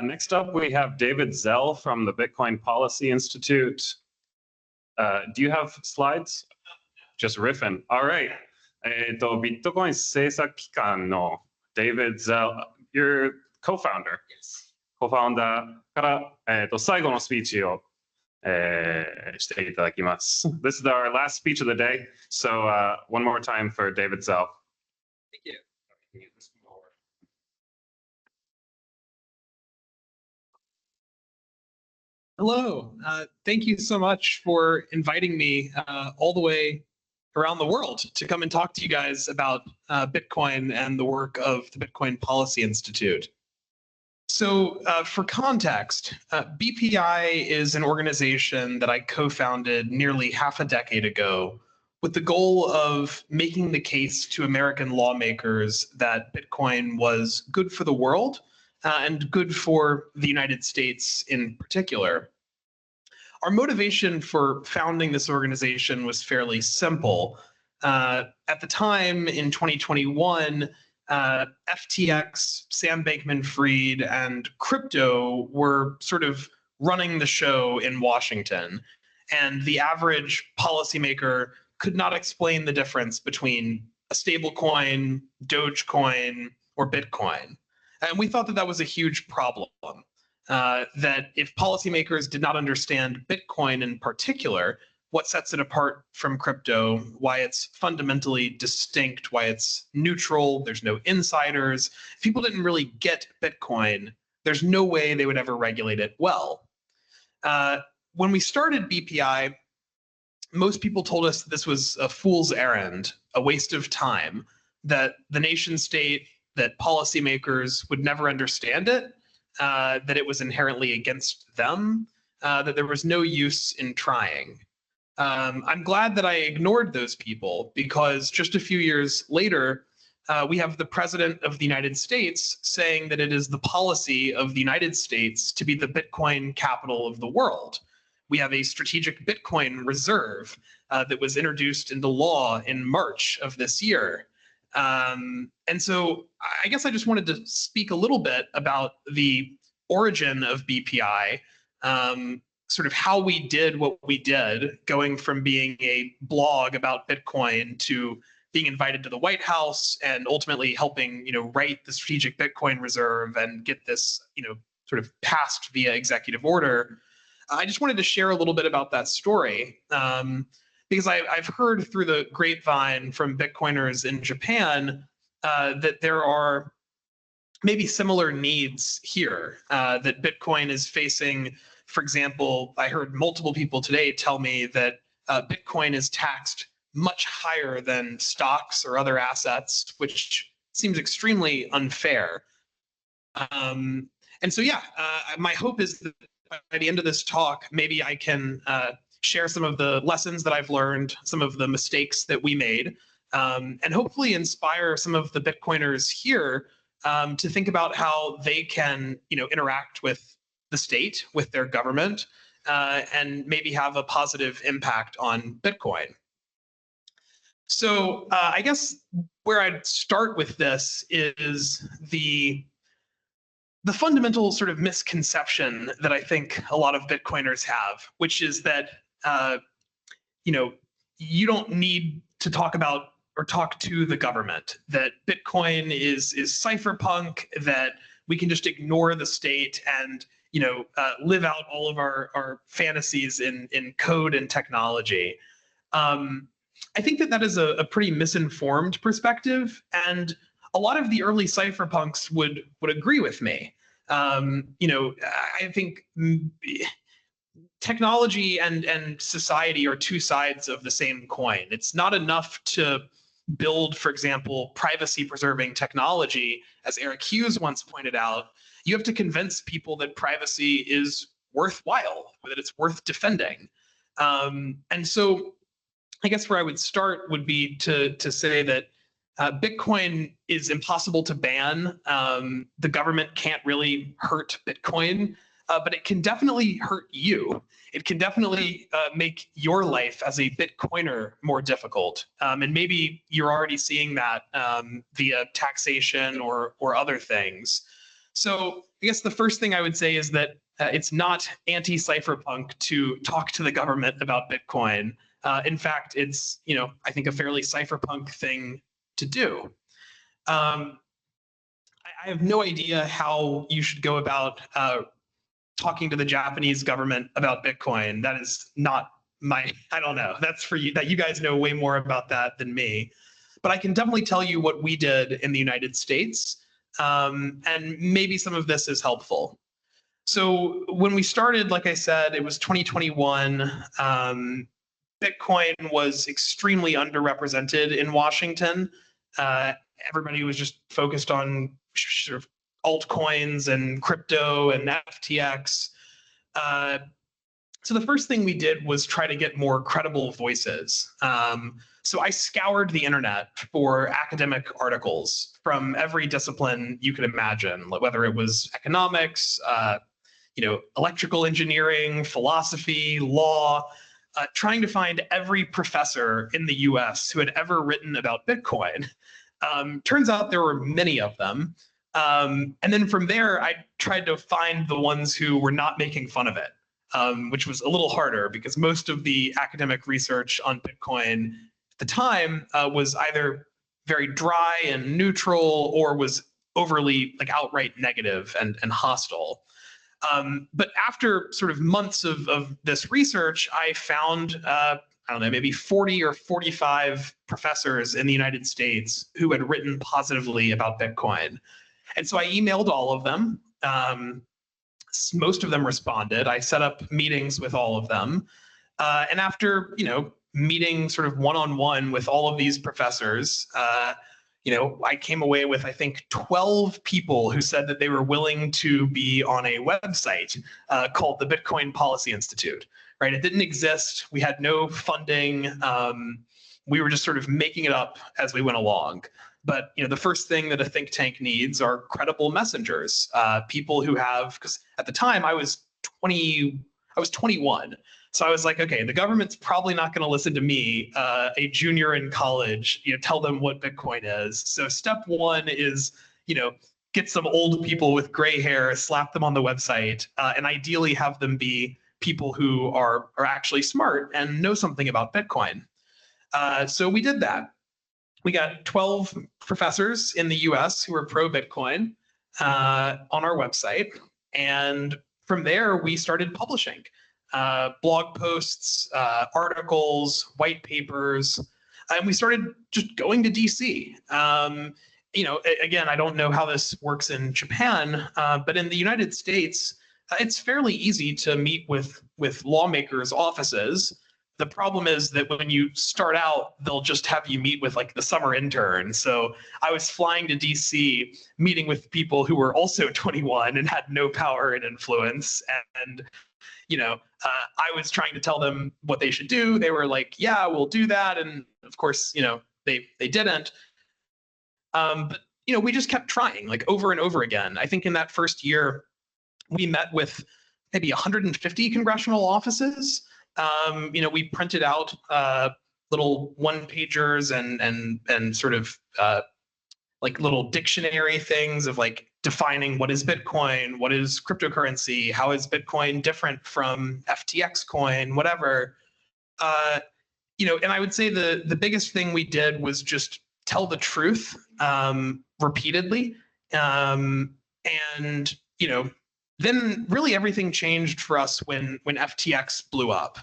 Next up, we have David Zell from the Bitcoin Policy Institute. Do you have slides? Just riffing. All right. ビットコイン政策機関の David Zell, your co-founder. Co-founder から、最後のスピーチを、していただきます。This is our last speech of the day. So one more time for David Zell. Thank you. Hello. Thank you so much for inviting me all the way around the world to come and talk to you guys about Bitcoin and the work of the Bitcoin Policy Institute. So for context, BPI is an organization that I co-founded nearly half a decade ago with the goal of making the case to American lawmakers that Bitcoin was good for the world and good for the United States in particular. Our motivation for founding this organization was fairly simple. At the time in 2021, FTX, Sam Bankman-Fried, and crypto were sort of running the show in Washington, and the average policymaker could not explain the difference between a stablecoin, Dogecoin, or Bitcoin. And we thought that that was a huge problem, that if policymakers did not understand Bitcoin in particular, what sets it apart from crypto, why it's fundamentally distinct, why it's neutral, there's no insiders. If people didn't really get Bitcoin, there's no way they would ever regulate it well. When we started BPI, most people told us that this was a fool's errand, a waste of time, that the nation state, that policymakers would never understand it, that it was inherently against them, that there was no use in trying. I'm glad that I ignored those people, because just a few years later, we have the President of the United States saying that it is the policy of the United States to be the Bitcoin capital of the world. We have a strategic Bitcoin reserve that was introduced into law in March of this year. And so I guess I just wanted to speak a little bit about the origin of BPI, sort of how we did what we did, going from being a blog about Bitcoin to being invited to the White House and ultimately helping, write the strategic Bitcoin reserve and get this, sort of passed via executive order. I just wanted to share a little bit about that story, because I've heard through the grapevine from Bitcoiners in Japan that there are maybe similar needs here, that Bitcoin is facing. For example, I heard multiple people today tell me that Bitcoin is taxed much higher than stocks or other assets, which seems extremely unfair. And so, yeah, my hope is that by the end of this talk, maybe I can share some of the lessons that I've learned, some of the mistakes that we made, and hopefully inspire some of the Bitcoiners here to think about how they can, interact with the state, with their government, and maybe have a positive impact on Bitcoin. So I guess where I'd start with this is the fundamental sort of misconception that I think a lot of Bitcoiners have, which is that you don't need to talk about or talk to the government, that Bitcoin is cypherpunk, that we can just ignore the state and live out all of our fantasies in code and technology. I think that is a pretty misinformed perspective, and a lot of the early cypherpunks would agree with me. I think technology and society are two sides of the same coin. It's not enough to build, for example, privacy-preserving technology, as Eric Hughes once pointed out. You have to convince people that privacy is worthwhile, or that it's worth defending. And so I guess where I would start would be to say that Bitcoin is impossible to ban. The government can't really hurt Bitcoin, but it can definitely hurt you. It can definitely make your life as a Bitcoiner more difficult. And maybe you're already seeing that via taxation or other things. So I guess the first thing I would say is that it's not anti-cypherpunk to talk to the government about Bitcoin. In fact, it's, I think a fairly cypherpunk thing to do. I have no idea how you should go about talking to the Japanese government about Bitcoin. That is not I don't know. That's for you, that you guys know way more about that than me. But I can definitely tell you what we did in the United States. And maybe some of this is helpful. So when we started, like I said, it was 2021. Bitcoin was extremely underrepresented in Washington. Everybody was just focused on sort of altcoins and crypto and FTX. So the first thing we did was try to get more credible voices. So I scoured the internet for academic articles from every discipline you could imagine, whether it was economics, electrical engineering, philosophy, law, trying to find every professor in the US who had ever written about Bitcoin. Turns out there were many of them. And then from there, I tried to find the ones who were not making fun of it, which was a little harder because most of the academic research on Bitcoin at the time was either very dry and neutral or was overly outright negative and hostile. But after sort of months of this research, I found, maybe 40 or 45 professors in the United States who had written positively about Bitcoin. And so I emailed all of them. Most of them responded. I set up meetings with all of them. And after, meeting sort of one-on-one with all of these professors, I came away with, I think, 12 people who said that they were willing to be on a website called the Bitcoin Policy Institute, right? It didn't exist. We had no funding. We were just sort of making it up as we went along. But the first thing that a think tank needs are credible messengers, people who have, because at the time I was 21. So I was like, okay, the government's probably not going to listen to me, a junior in college, tell them what Bitcoin is. So step one is, get some old people with gray hair, slap them on the website, and ideally have them be people who are actually smart and know something about Bitcoin. So we did that. We got 12 professors in the US who were pro-Bitcoin on our website. And from there, we started publishing blog posts, articles, white papers, and we started just going to DC. Again, I don't know how this works in Japan, but in the United States, it's fairly easy to meet with lawmakers' offices. The problem is that when you start out, they'll just have you meet with the summer intern. So I was flying to DC, meeting with people who were also 21 and had no power and influence. And, I was trying to tell them what they should do. They were like, yeah, we'll do that. And of course, they didn't. But, we just kept trying over and over again. I think in that first year, we met with maybe 150 congressional offices. We printed out little one-pagers and sort of little dictionary things of defining what is Bitcoin, what is cryptocurrency, how is Bitcoin different from FTX coin, whatever. And I would say the biggest thing we did was just tell the truth repeatedly. Then really everything changed for us when FTX blew up,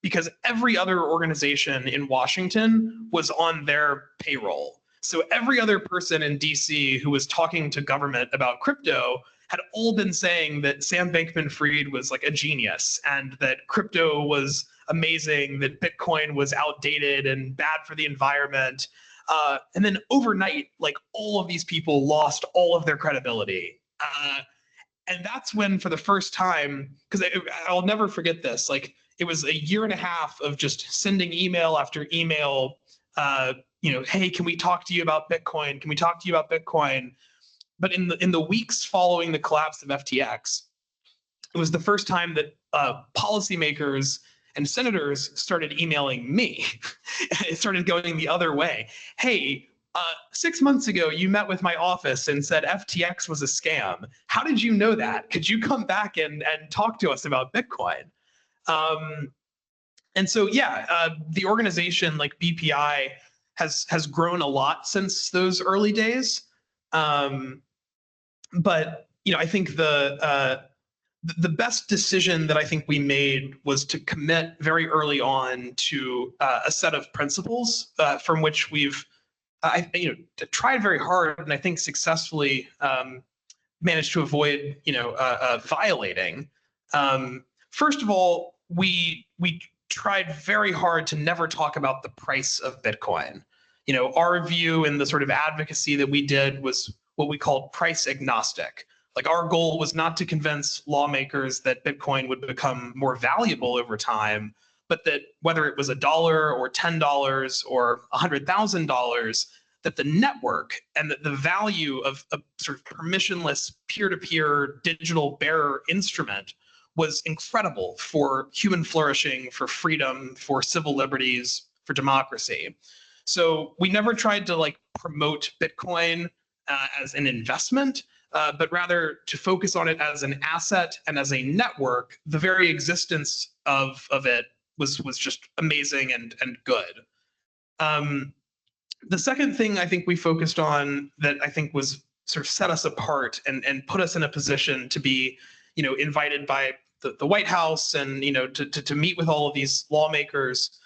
because every other organization in Washington was on their payroll. So every other person in DC who was talking to government about crypto had all been saying that Sam Bankman-Fried was a genius and that crypto was amazing, that Bitcoin was outdated and bad for the environment. And then overnight, all of these people lost all of their credibility. And that's when, for the first time, because I'll never forget this, it was a year and a half of just sending email after email, hey, can we talk to you about Bitcoin? Can we talk to you about Bitcoin? But in the weeks following the collapse of FTX, it was the first time that policymakers and senators started emailing me. It started going the other way. Hey, 6 months ago, you met with my office and said FTX was a scam. How did you know that? Could you come back and talk to us about Bitcoin? And so, yeah, the organization like BPI has grown a lot since those early days. But I think the best decision that I think we made was to commit very early on to a set of principles from which we've tried very hard, and I think successfully managed to avoid violating. First of all, we tried very hard to never talk about the price of Bitcoin. Our view and the sort of advocacy that we did was what we called price agnostic. Like, our goal was not to convince lawmakers that Bitcoin would become more valuable over time, but that whether it was $1 or $10 or $100,000, that the network and the value of a sort of permissionless peer-to-peer digital bearer instrument was incredible for human flourishing, for freedom, for civil liberties, for democracy. So we never tried to promote Bitcoin as an investment, but rather to focus on it as an asset and as a network. The very existence of it was just amazing and good. The second thing I think we focused on that I think was sort of set us apart and put us in a position to be, invited by the White House and, to meet with all of these lawmakers.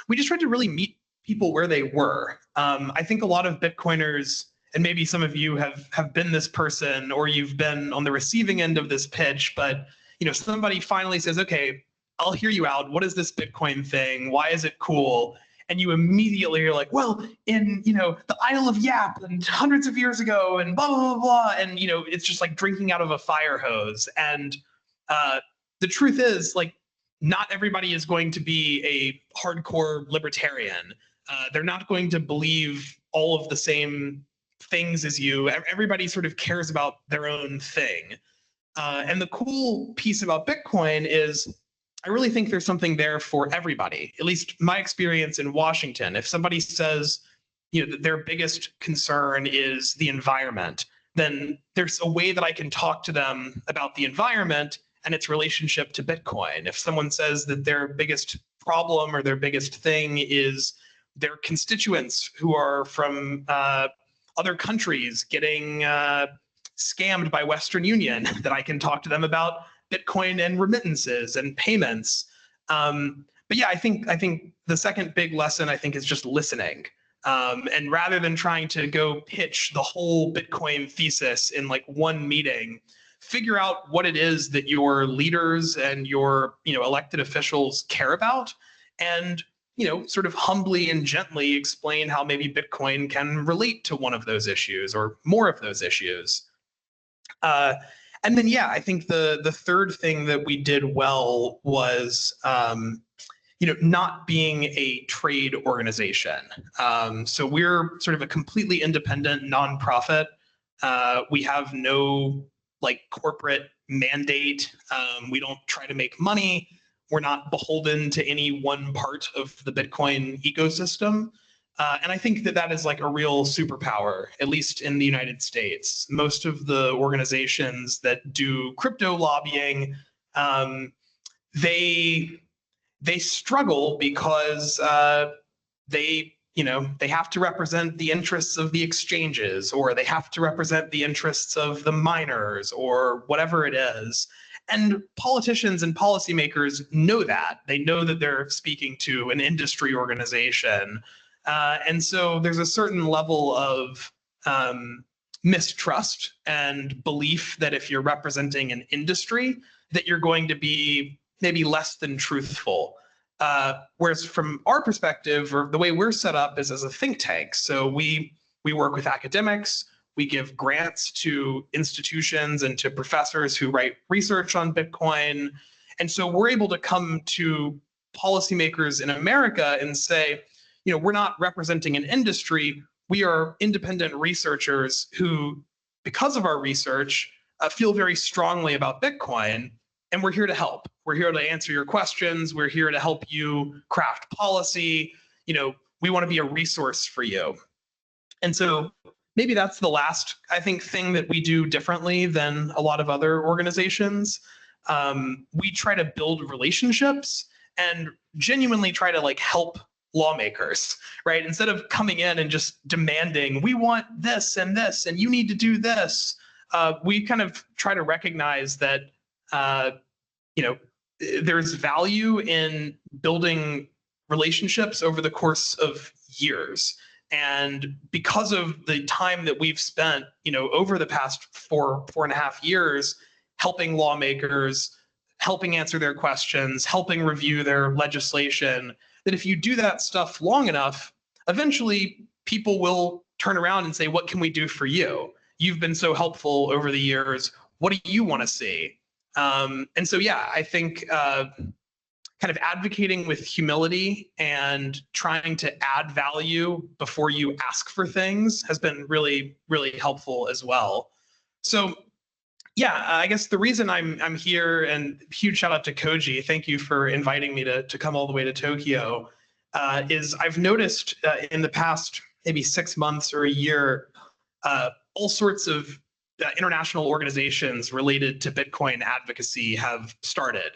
We just tried to really meet people where they were. I think a lot of Bitcoiners, and maybe some of you have been this person or you've been on the receiving end of this pitch, but somebody finally says, okay, I'll hear you out. What is this Bitcoin thing? Why is it cool? And you immediately are like, well, in the Isle of Yap and hundreds of years ago and blah, blah, blah, blah. And it's just like drinking out of a fire hose. And the truth is, not everybody is going to be a hardcore libertarian. They're not going to believe all of the same things as you. Everybody sort of cares about their own thing. And the cool piece about Bitcoin is I really think there's something there for everybody. At least my experience in Washington, if somebody says, that their biggest concern is the environment, then there's a way that I can talk to them about the environment and its relationship to Bitcoin. If someone says that their biggest problem or their biggest thing is their constituents who are from other countries getting scammed by Western Union, that I can talk to them about Bitcoin and remittances and payments. But yeah, I think the second big lesson is just listening. And rather than trying to go pitch the whole Bitcoin thesis in one meeting, figure out what it is that your leaders and your elected officials care about, and sort of humbly and gently explain how maybe Bitcoin can relate to one of those issues or more of those issues. And then, yeah, I think the third thing that we did well was, not being a trade organization. So we're sort of a completely independent nonprofit. We have no corporate mandate. We don't try to make money. We're not beholden to any one part of the Bitcoin ecosystem. And I think that is a real superpower, at least in the United States. Most of the organizations that do crypto lobbying, they struggle because they have to represent the interests of the exchanges, or they have to represent the interests of the miners, or whatever it is. And politicians and policymakers know that. They know that they're speaking to an industry organization. And so there's a certain level of mistrust and belief that if you're representing an industry, that you're going to be maybe less than truthful. Whereas from our perspective, or the way we're set up is as a think tank. So we work with academics, we give grants to institutions and to professors who write research on Bitcoin. And so we're able to come to policymakers in America and say, we're not representing an industry. We are independent researchers who, because of our research, feel very strongly about Bitcoin, and we're here to help. We're here to answer your questions. We're here to help you craft policy. We want to be a resource for you. And so maybe that's the last, I think, thing that we do differently than a lot of other organizations. We try to build relationships and genuinely try to like help lawmakers, right? Instead of coming in and just demanding, we want this and you need to do this. We kind of try to recognize that, there's value in building relationships over the course of years. And because of the time that we've spent, over the past 4.5 years, helping lawmakers, helping answer their questions, helping review their legislation, that if you do that stuff long enough, eventually people will turn around and say, what can we do for you? You've been so helpful over the years. What do you want to see? And so, yeah, I think kind of advocating with humility and trying to add value before you ask for things has been really, really helpful as well. So yeah, I guess the reason I'm here, and huge shout out to Koji, thank you for inviting me to come all the way to Tokyo, is I've noticed in the past maybe 6 months or a year, all sorts of international organizations related to Bitcoin advocacy have started.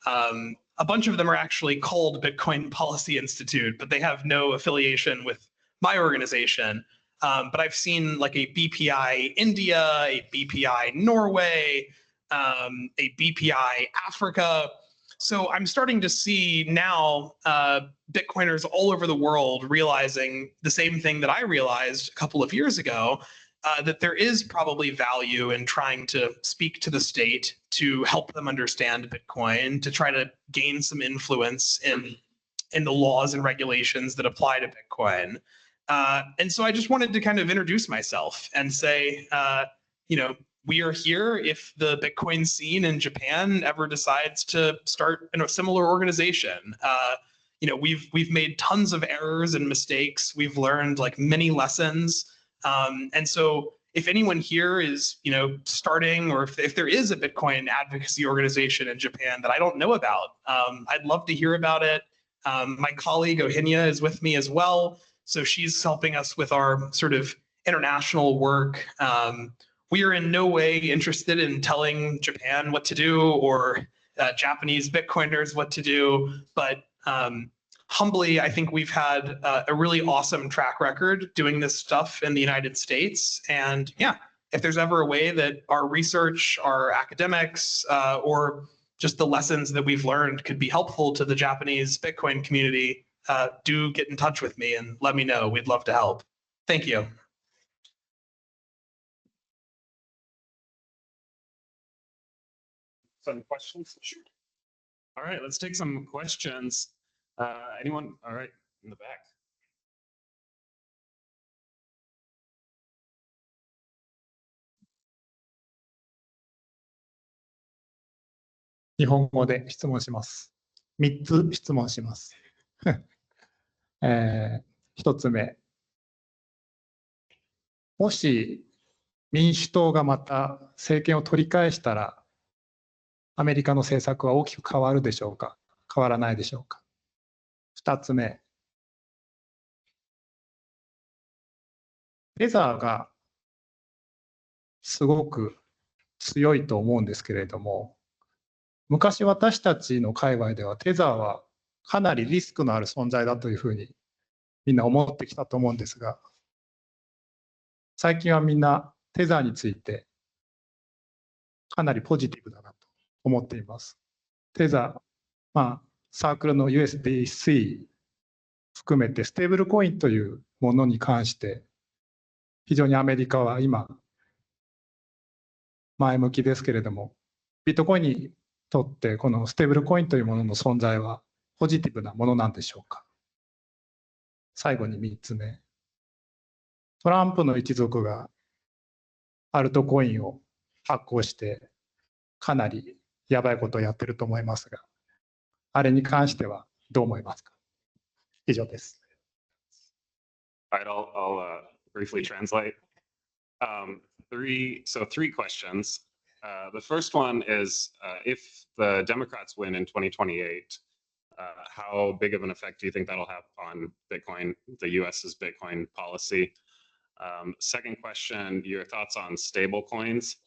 A bunch of them are actually called Bitcoin Policy Institute, but they have no affiliation with my organization. But I've seen like a BPI India, a BPI Norway, a BPI Africa. So I'm starting to see now Bitcoiners all over the world realizing the same thing that I realized a couple of years ago, that there is probably value in trying to speak to the state to help them understand Bitcoin, to try to gain some influence in the laws and regulations that apply to Bitcoin. And so I just wanted to kind of introduce myself and say, we are here if the Bitcoin scene in Japan ever decides to start a similar organization. We've made tons of errors and mistakes. We've learned like many lessons. And so if anyone here is, starting, or if there is a Bitcoin advocacy organization in Japan that I don't know about, I'd love to hear about it. My colleague Ohinya is with me as well. So she's helping us with our sort of international work. We are in no way interested in telling Japan what to do or Japanese Bitcoiners what to do, but humbly, I think we've had a really awesome track record doing this stuff in the United States. And yeah, if there's ever a way that our research, our academics, or just the lessons that we've learned could be helpful to the Japanese Bitcoin community, do get in touch with me and let me know. We'd love to help. Thank you. Some questions? Sure. All right, let's take some questions. Anyone? All right, in the back. 日本語で質問します。3つ質問します。1つ目。もし民主党がまた政権を取り返したら、アメリカの政策は大きく変わるでしょうか、変わらないでしょうか。2つ目。テザーがすごく強いと思うんですけれども、昔私たちの界隈ではテザーはかなりリスクのある存在だというふうにみんな思ってきたと思うんですが、最近はみんなテザーについてかなりポジティブだなと思っています。テザー、サークルの USDC 含めてステーブルコインというものに関して非常にアメリカは今前向きですけれども、ビットコインにとってこのステーブルコインというものの存在はポジティブなものなんでしょうか。最後に3つ目。トランプの一族がアルトコインを発行してかなりやばいことをやってると思いますが、あれに関してはどう思いますか。以上です。All right, I'll briefly translate. Three questions. The first one is, if the Democrats win in 2028, how big of an effect do you think that'll have on Bitcoin, the US's Bitcoin policy? Second question, your thoughts on stable coins,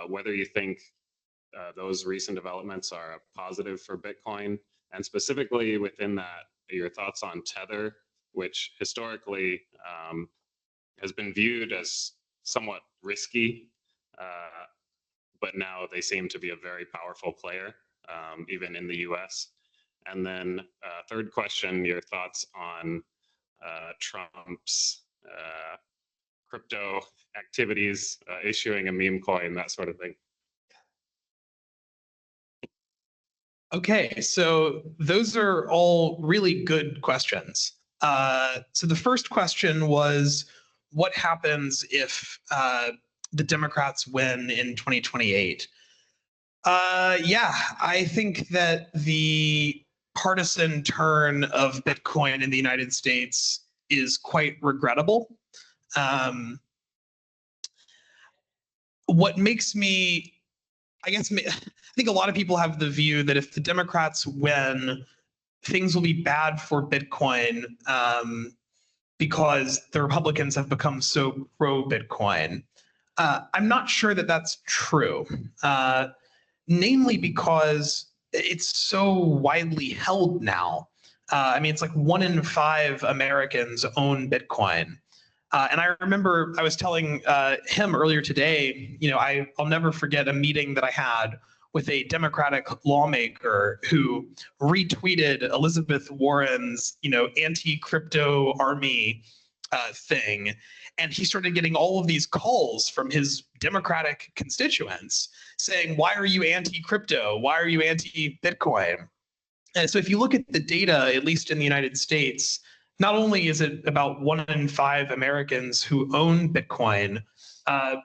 whether you think those recent developments are a positive for Bitcoin, and specifically within that, your thoughts on Tether, which historically has been viewed as somewhat risky, but now they seem to be a very powerful player, even in the US. And then third question, your thoughts on Trump's crypto activities, issuing a meme coin, that sort of thing. Okay, so those are all really good questions. So the first question was, what happens if the Democrats win in 2028? Yeah, I think that the partisan turn of Bitcoin in the United States is quite regrettable. What makes me, I think a lot of people have the view that if the Democrats win, things will be bad for Bitcoin because the Republicans have become so pro-Bitcoin. I'm not sure that that's true, namely because it's so widely held now. I mean, it's like 1 in 5 Americans own Bitcoin. And I remember I was telling him earlier today, I'll never forget a meeting that I had with a Democratic lawmaker who retweeted Elizabeth Warren's, anti-crypto army thing. And he started getting all of these calls from his Democratic constituents saying, why are you anti-crypto? Why are you anti-Bitcoin? And so if you look at the data, at least in the United States, not only is it about 1 in 5 Americans who own Bitcoin,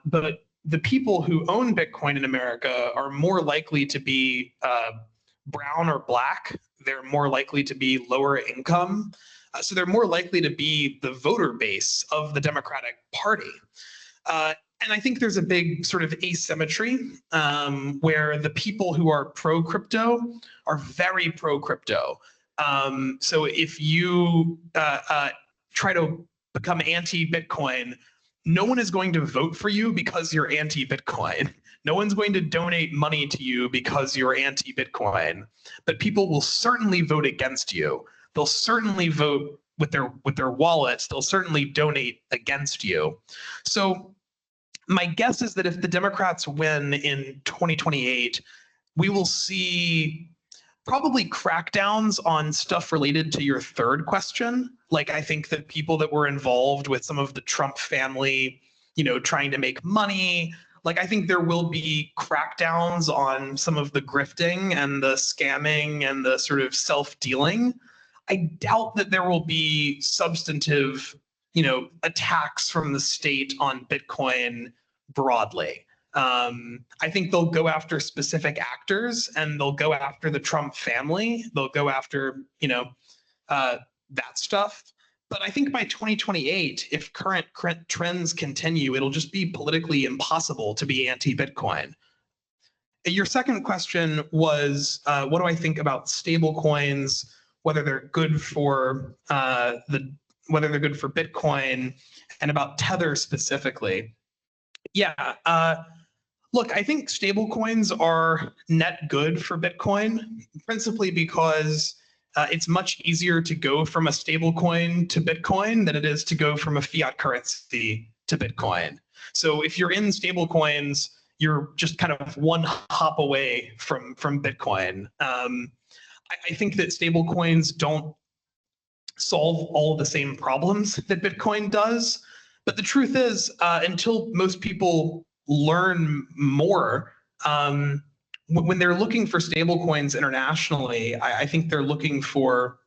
but the people who own Bitcoin in America are more likely to be brown or black. They're more likely to be lower income. So they're more likely to be the voter base of the Democratic Party. And I think there's a big sort of asymmetry where the people who are pro-crypto are very pro-crypto. So if you try to become anti-Bitcoin, no one is going to vote for you because you're anti-Bitcoin. No one's going to donate money to you because you're anti-Bitcoin. But people will certainly vote against you. They'll certainly vote with their wallets. They'll certainly donate against you. So my guess is that if the Democrats win in 2028, we will see probably crackdowns on stuff related to your third question. Like, I think that people that were involved with some of the Trump family, trying to make money, like, I think there will be crackdowns on some of the grifting and the scamming and the sort of self-dealing. I doubt that there will be substantive, attacks from the state on Bitcoin broadly. I think they'll go after specific actors and they'll go after the Trump family. They'll go after, that stuff. But I think by 2028, if current trends continue, it'll just be politically impossible to be anti-Bitcoin. Your second question was, what do I think about stable coins, whether they're good for whether they're good for Bitcoin, and about Tether specifically. Yeah, look, I think stablecoins are net good for Bitcoin, principally because it's much easier to go from a stablecoin to Bitcoin than it is to go from a fiat currency to Bitcoin. So if you're in stablecoins, you're just kind of one hop away from Bitcoin. I think that stablecoins don't solve all the same problems that Bitcoin does. But the truth is, until most people learn more, when they're looking for stablecoins internationally, I think they're looking for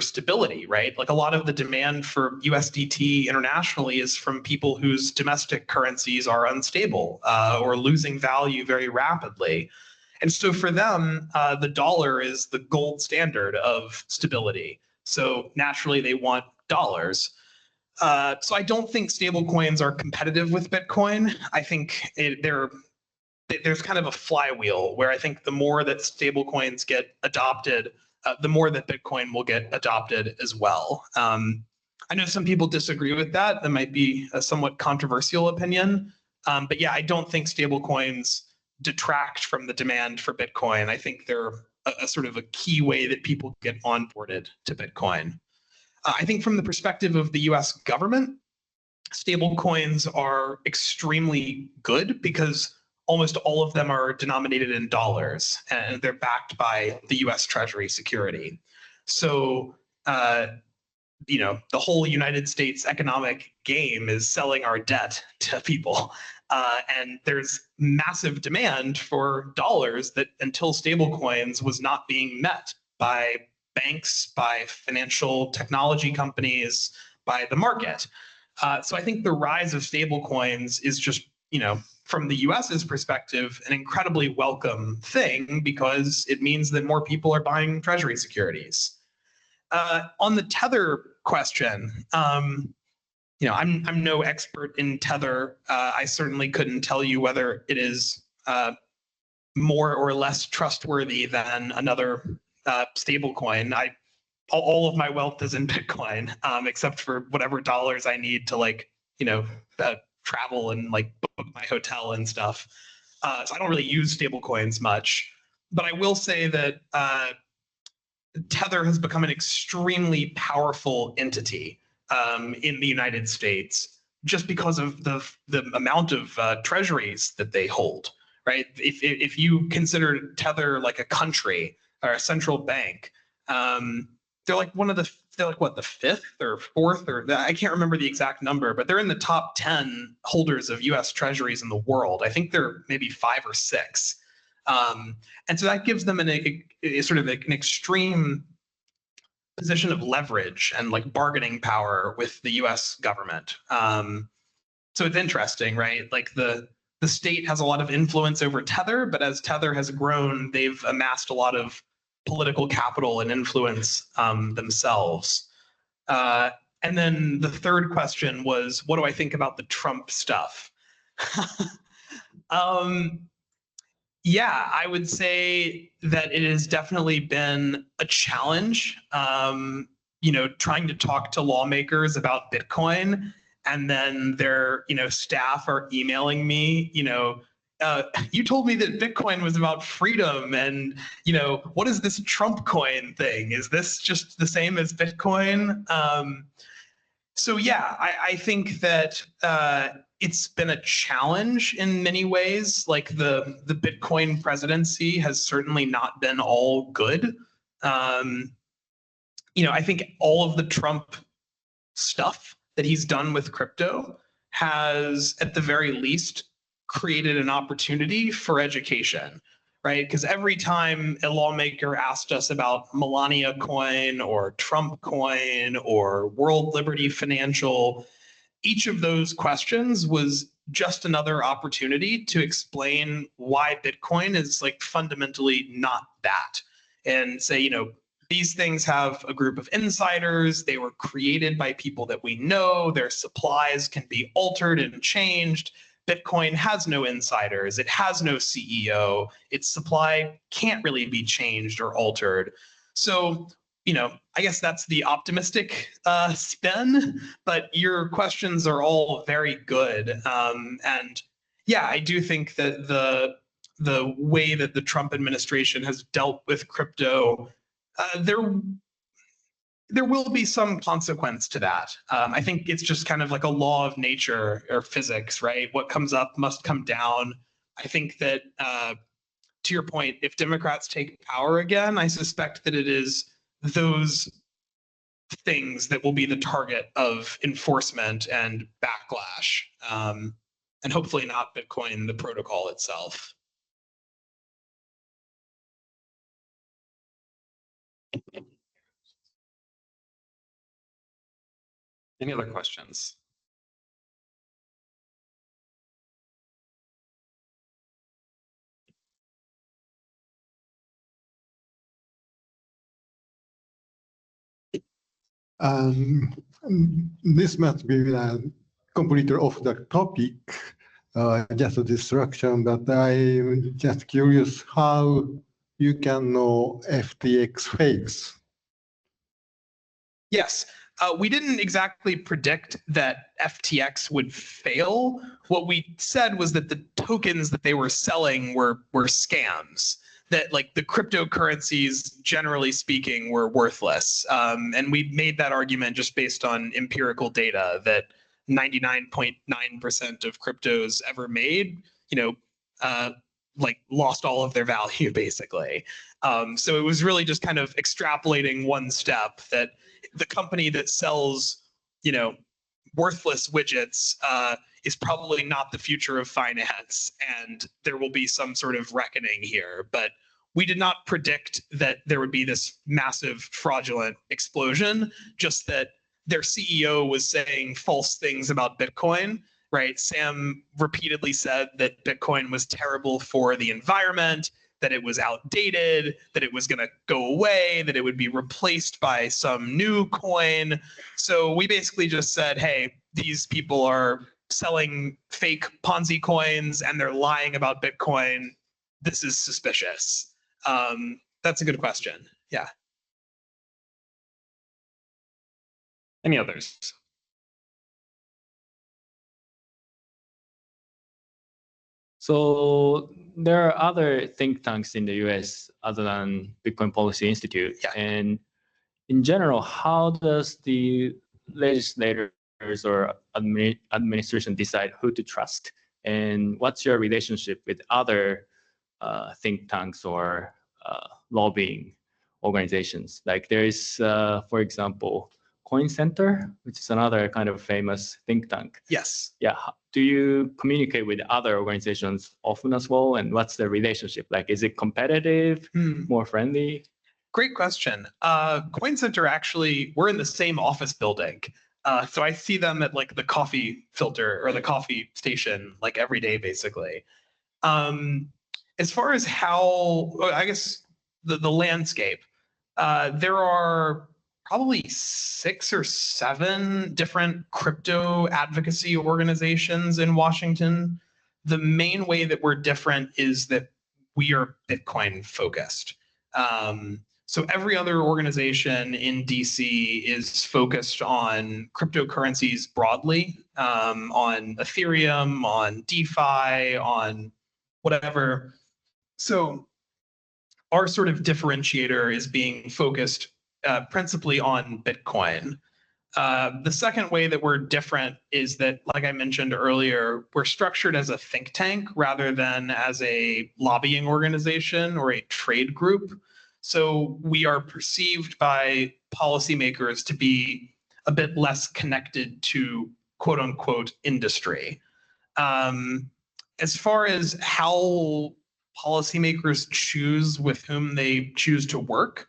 stability, right? Like, a lot of the demand for USDT internationally is from people whose domestic currencies are unstable or losing value very rapidly. And so for them, the dollar is the gold standard of stability. So naturally, they want dollars. So I don't think stablecoins are competitive with Bitcoin. I think there's kind of a flywheel where I think the more that stablecoins get adopted, the more that Bitcoin will get adopted as well. I know some people disagree with that. That might be a somewhat controversial opinion. But yeah, I don't think stablecoins detract from the demand for Bitcoin. I think they're a sort of a key way that people get onboarded to Bitcoin. I think from the perspective of the US government, stablecoins are extremely good because almost all of them are denominated in dollars and they're backed by the US Treasury security. So, the whole United States economic game is selling our debt to people. And there's massive demand for dollars that until stablecoins was not being met by banks, by financial technology companies, by the market. So I think the rise of stablecoins is just, from the US's perspective, an incredibly welcome thing because it means that more people are buying treasury securities. On the Tether question, I'm no expert in Tether. I certainly couldn't tell you whether it is more or less trustworthy than another stablecoin. All of my wealth is in Bitcoin, except for whatever dollars I need to travel and book my hotel and stuff. So I don't really use stablecoins much, but I will say that Tether has become an extremely powerful entity in the United States just because of the amount of treasuries that they hold, right? If you consider Tether like a country or a central bank, they're like the fifth or fourth, or I can't remember the exact number, but they're in the top 10 holders of US treasuries in the world. I think they're maybe 5 or 6. And so that gives them a sort of an extreme position of leverage and bargaining power with the US government. So it's interesting, right? The state has a lot of influence over Tether, but as Tether has grown, they've amassed a lot of political capital and influence themselves. And then the third question was, what do I think about the Trump stuff? Yeah, I would say that it has definitely been a challenge, trying to talk to lawmakers about Bitcoin, and then their, staff are emailing me, you told me that Bitcoin was about freedom, and, what is this Trump coin thing? Is this just the same as Bitcoin? So yeah, I think that it's been a challenge in many ways. The Bitcoin presidency has certainly not been all good. I think all of the Trump stuff that he's done with crypto has, at the very least, created an opportunity for education, right? Because every time a lawmaker asked us about Melania coin or Trump coin or World Liberty Financial, each of those questions was just another opportunity to explain why Bitcoin is fundamentally not that, and say, these things have a group of insiders. They were created by people that we know. Their supplies can be altered and changed. Bitcoin has no insiders. It has no CEO. Its supply can't really be changed or altered. So, I guess that's the optimistic spin, but your questions are all very good. And yeah, I do think that the way that the Trump administration has dealt with crypto, there will be some consequence to that. I think it's just kind of like a law of nature or physics, right? What comes up must come down. I think that, to your point, if Democrats take power again, I suspect that it is those things that will be the target of enforcement and backlash, and hopefully not Bitcoin, the protocol itself. Any other questions? This must be completely off the topic, just a distraction, but I'm just curious how you can know FTX fakes. Yes. We didn't exactly predict that FTX would fail. What we said was that the tokens that they were selling were scams, that like the cryptocurrencies, generally speaking, were worthless. And we made that argument just based on empirical data that 99.9% of cryptos ever made, like lost all of their value basically. So it was really just kind of extrapolating one step that the company that sells, worthless widgets is probably not the future of finance, and there will be some sort of reckoning here. But we did not predict that there would be this massive fraudulent explosion, just that their CEO was saying false things about Bitcoin, right? Sam repeatedly said that Bitcoin was terrible for the environment, that it was outdated, that it was going to go away, that it would be replaced by some new coin. So we basically just said, hey, these people are selling fake Ponzi coins and they're lying about Bitcoin. This is suspicious. That's a good question. Yeah. Any others? So there are other think tanks in the US other than Bitcoin Policy Institute. Yeah. And in general, how does the legislators or administration decide who to trust? And what's your relationship with other think tanks or lobbying organizations? Like there is, for example, Coin Center, which is another kind of famous think tank. Yes. Yeah. Do you communicate with other organizations often as well? And what's the relationship? Like, is it competitive, more friendly? Great question. Coin Center, actually, we're in the same office building. So I see them at like the coffee filter or the coffee station like every day, basically. As far as how, I guess, the landscape, there are probably 6 or 7 different crypto advocacy organizations in Washington. The main way that we're different is that we are Bitcoin focused. So every other organization in DC is focused on cryptocurrencies broadly, on Ethereum, on DeFi, on whatever. So our sort of differentiator is being focused principally on Bitcoin. The second way that we're different is that, like I mentioned earlier, we're structured as a think tank rather than as a lobbying organization or a trade group. So we are perceived by policymakers to be a bit less connected to quote unquote industry. As far as how policymakers choose with whom they choose to work,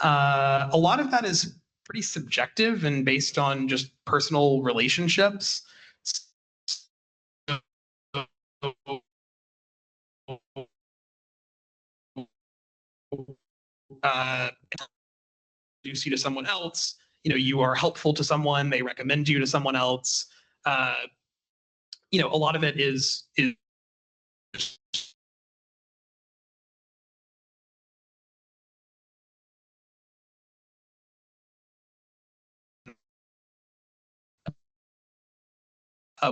a lot of that is pretty subjective and based on just personal relationships. You see to someone else, you are helpful to someone, they recommend you to someone else. A lot of it is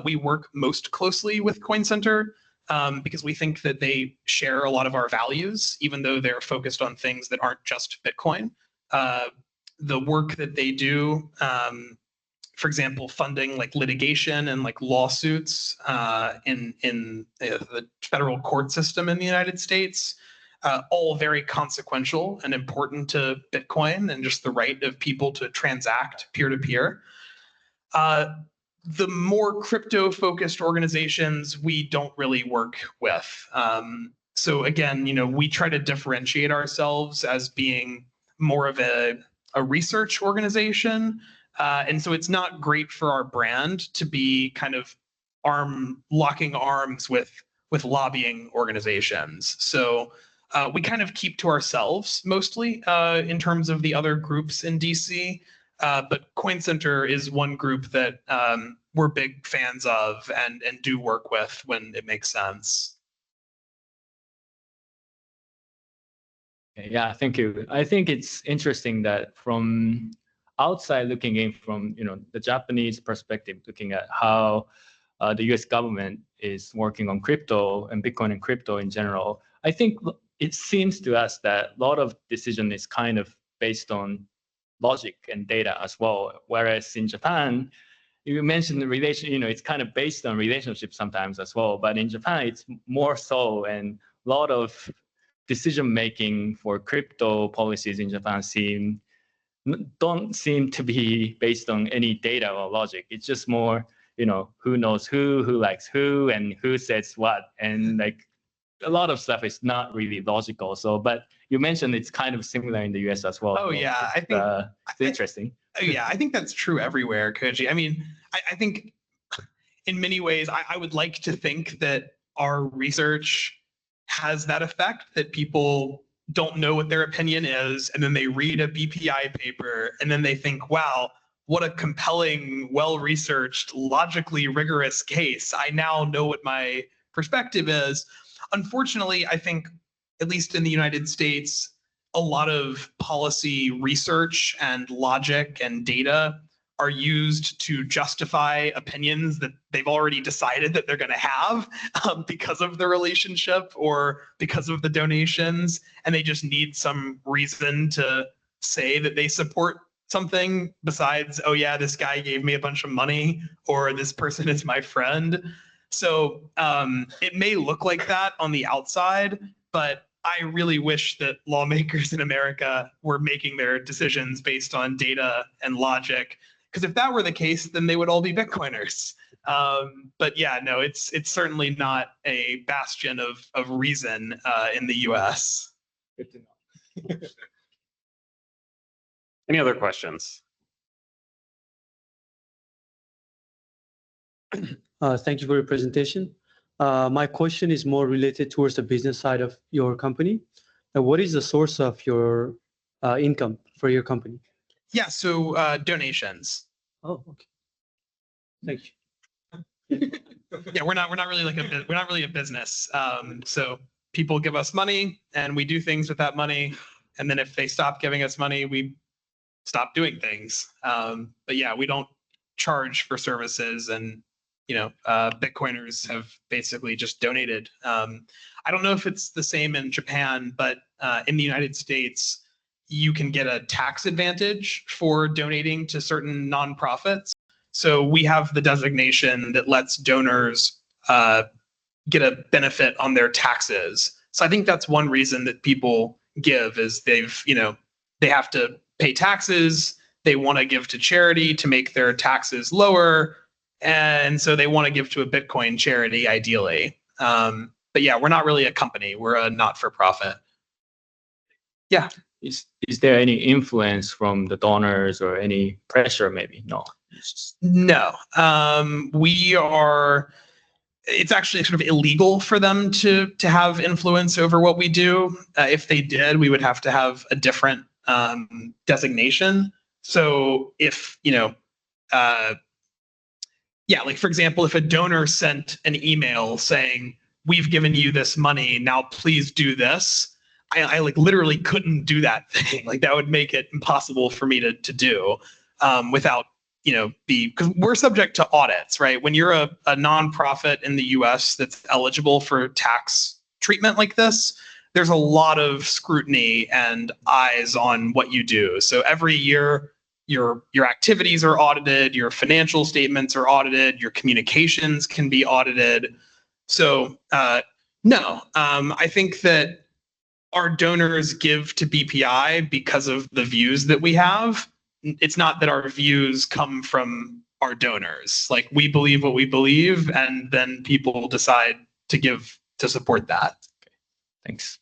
we work most closely with Coin Center because we think that they share a lot of our values, even though they're focused on things that aren't just Bitcoin. The work that they do, for example, funding like litigation and like lawsuits in the federal court system in the United States, all very consequential and important to Bitcoin and just the right of people to transact peer-to-peer. The more crypto-focused organizations we don't really work with. So again, we try to differentiate ourselves as being more of a research organization. And so it's not great for our brand to be kind of locking arms with lobbying organizations. So we kind of keep to ourselves mostly in terms of the other groups in DC. But Coin Center is one group that we're big fans of and do work with when it makes sense. Yeah, thank you. I think it's interesting that from outside looking in from the Japanese perspective, looking at how the U.S. government is working on crypto and Bitcoin and crypto in general, I think it seems to us that a lot of decision is kind of based on logic and data as well. Whereas in Japan, you mentioned the relation, it's kind of based on relationships sometimes as well. But in Japan, it's more so, and a lot of decision making for crypto policies in Japan don't seem to be based on any data or logic. It's just more, who knows who likes who, and who says what, and like a lot of stuff is not really logical. So, but you mentioned it's kind of similar in the US as well. Oh, So yeah. I think it's interesting. yeah, I think that's true everywhere, Koji. I mean, I think in many ways, I would like to think that our research has that effect, that people don't know what their opinion is, and then they read a BPI paper, and then they think, wow, what a compelling, well-researched, logically rigorous case. I now know what my perspective is. Unfortunately, I think, at least in the United States, a lot of policy research and logic and data are used to justify opinions that they've already decided that they're going to have because of the relationship or because of the donations. And they just need some reason to say that they support something besides, oh yeah, this guy gave me a bunch of money, or this person is my friend. So it may look like that on the outside, but I really wish that lawmakers in America were making their decisions based on data and logic, because if that were the case, then they would all be Bitcoiners. But yeah, no, it's certainly not a bastion of reason in the US. Good to know. Any other questions? Thank you for your presentation. My question is more related towards the business side of your company. What is the source of your income for your company? Yeah, so donations. Oh, okay. Thank you. Yeah, we're not really a business. So people give us money, and we do things with that money. And then if they stop giving us money, we stop doing things. But yeah, we don't charge for services, and Bitcoiners have basically just donated. I don't know if it's the same in Japan, but in the United States, you can get a tax advantage for donating to certain nonprofits. So we have the designation that lets donors get a benefit on their taxes. So I think that's one reason that people give, is they have to pay taxes. They want to give to charity to make their taxes lower. And so they want to give to a Bitcoin charity, ideally. But yeah, we're not really a company. We're a not-for-profit. Yeah. Is there any influence from the donors or any pressure? Maybe no. No. It's actually sort of illegal for them to have influence over what we do. If they did, we would have to have a different designation. So if like for example, if a donor sent an email saying, "We've given you this money, now please do this," I like literally couldn't do that thing. Like that would make it impossible for me to do without because we're subject to audits, right? When you're a nonprofit in the US that's eligible for tax treatment like this, there's a lot of scrutiny and eyes on what you do. So every year, your activities are audited, your financial statements are audited, your communications can be audited. So no, I think that our donors give to BPI because of the views that we have. It's not that our views come from our donors. Like we believe what we believe, and then people decide to give to support that. Okay. Thanks.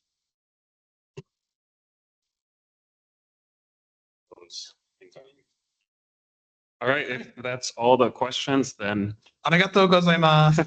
All right, if that's all the questions, then ありがとうございます。